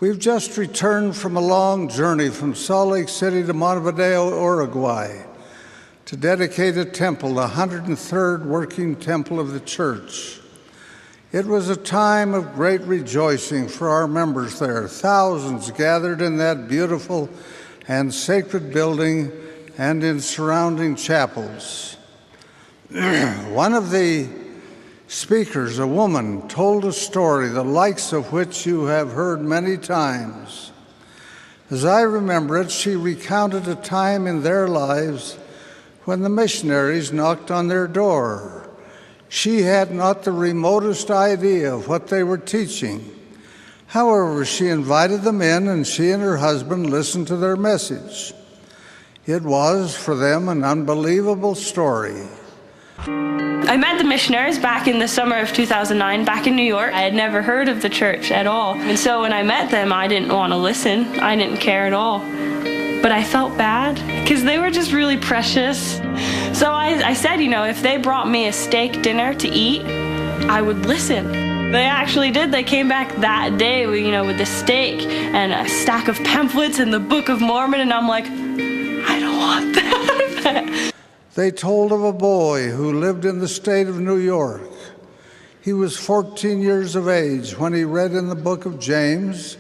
We've just returned from a long journey from Salt Lake City to Montevideo, Uruguay, to dedicate a temple, the 103rd working temple of the church. It was a time of great rejoicing for our members there. Thousands gathered in that beautiful and sacred building and in surrounding chapels. One of the speakers, a woman, told a story the likes of which you have heard many times. As I remember it, she recounted a time in their lives when the missionaries knocked on their door. She had not the remotest idea of what they were teaching. However, she invited them in, and she and her husband listened to their message. It was, for them, an unbelievable story. I met the missionaries back in the summer of 2009, back in New York. I had never heard of the church at all. And so when I met them, I didn't want to listen. I didn't care at all. But I felt bad because they were just really precious. So I said, if they brought me a steak dinner to eat, I would listen. They actually did. They came back that day with the steak and a stack of pamphlets and the Book of Mormon, and I'm like, I don't want that. They told of a boy who lived in the state of New York. He was 14 years of age when he read in the book of James,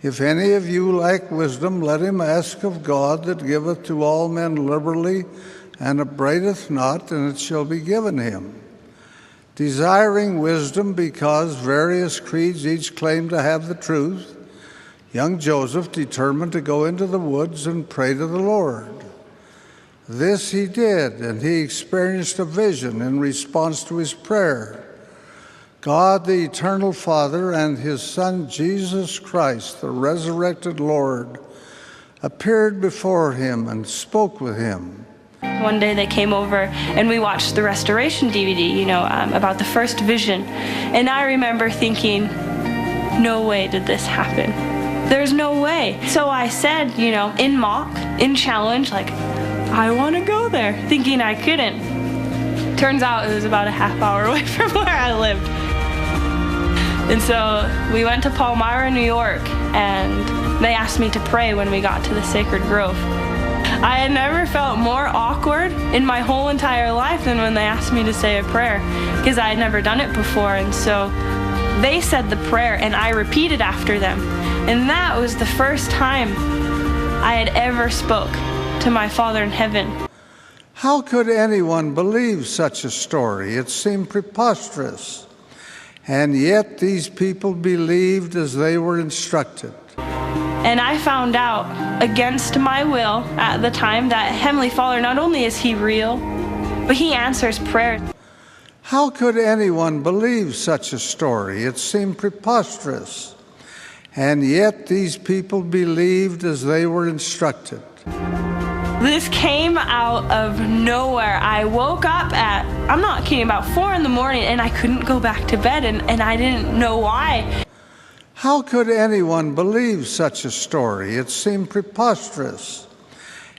"If any of you lack wisdom, let him ask of God that giveth to all men liberally and upbraideth not, and it shall be given him." Desiring wisdom because various creeds each claim to have the truth, young Joseph determined to go into the woods and pray to the Lord. This he did, and he experienced a vision in response to his prayer. God, the eternal Father, and his Son, Jesus Christ, the resurrected Lord, appeared before him and spoke with him. One day they came over and we watched the restoration DVD, about the first vision. And I remember thinking, no way did this happen. There's no way. So I said, in mock, in challenge, I want to go there, thinking I couldn't. Turns out it was about a half hour away from where I lived. And so we went to Palmyra, New York, and they asked me to pray when we got to the sacred grove. I had never felt more awkward in my whole entire life than when they asked me to say a prayer, because I had never done it before. And so they said the prayer, and I repeated after them. And that was the first time I had ever spoke to my Father in heaven. How could anyone believe such a story? It seemed preposterous. And yet these people believed as they were instructed. And I found out, against my will at the time, that Heavenly Father, not only is He real, but He answers prayers. How could anyone believe such a story? It seemed preposterous. And yet these people believed as they were instructed. This came out of nowhere. I woke up at, I'm not kidding, about 4 in the morning, and I couldn't go back to bed, and I didn't know why. How could anyone believe such a story? It seemed preposterous.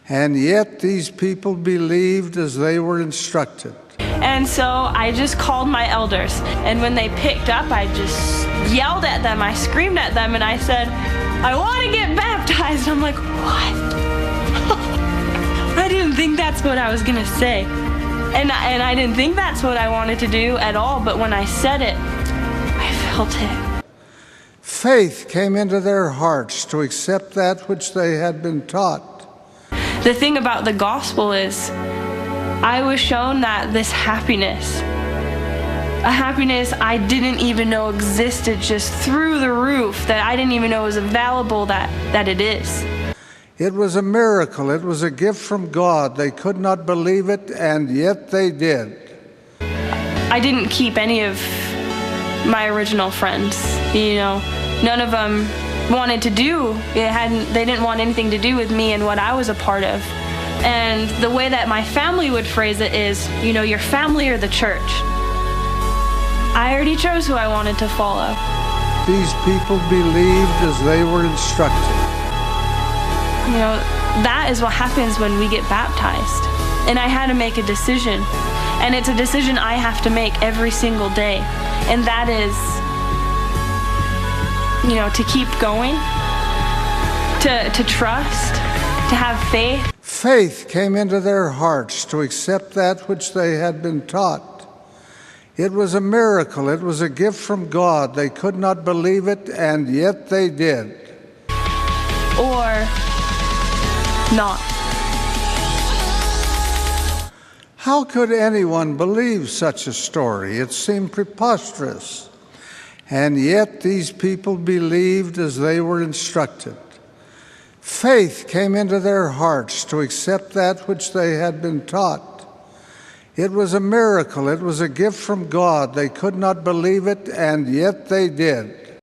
And yet these people believed as they were instructed. And so I just called my elders, and when they picked up, I just yelled at them, I screamed at them, and I said, I want to get baptized. I'm like, what? I didn't think that's what I was going to say. And I didn't think that's what I wanted to do at all, but when I said it, I felt it. Faith came into their hearts to accept that which they had been taught. The thing about the gospel is, I was shown that this happiness, a happiness I didn't even know existed, just through the roof, that I didn't even know was available, that it is. It was a miracle. It was a gift from God. They could not believe it, and yet they did. I didn't keep any of my original friends. None of them wanted to do. They didn't want anything to do with me and what I was a part of. And the way that my family would phrase it is, your family or the church. I already chose who I wanted to follow. These people believed as they were instructed. That is what happens when we get baptized. And I had to make a decision. And it's a decision I have to make every single day. And that is, to keep going, to trust, to have faith. Faith came into their hearts to accept that which they had been taught. It was a miracle. It was a gift from God. They could not believe it, and yet they did. Or not. How could anyone believe such a story? It seemed preposterous. And yet these people believed as they were instructed. Faith came into their hearts to accept that which they had been taught. It was a miracle. It was a gift from God. They could not believe it, and yet they did.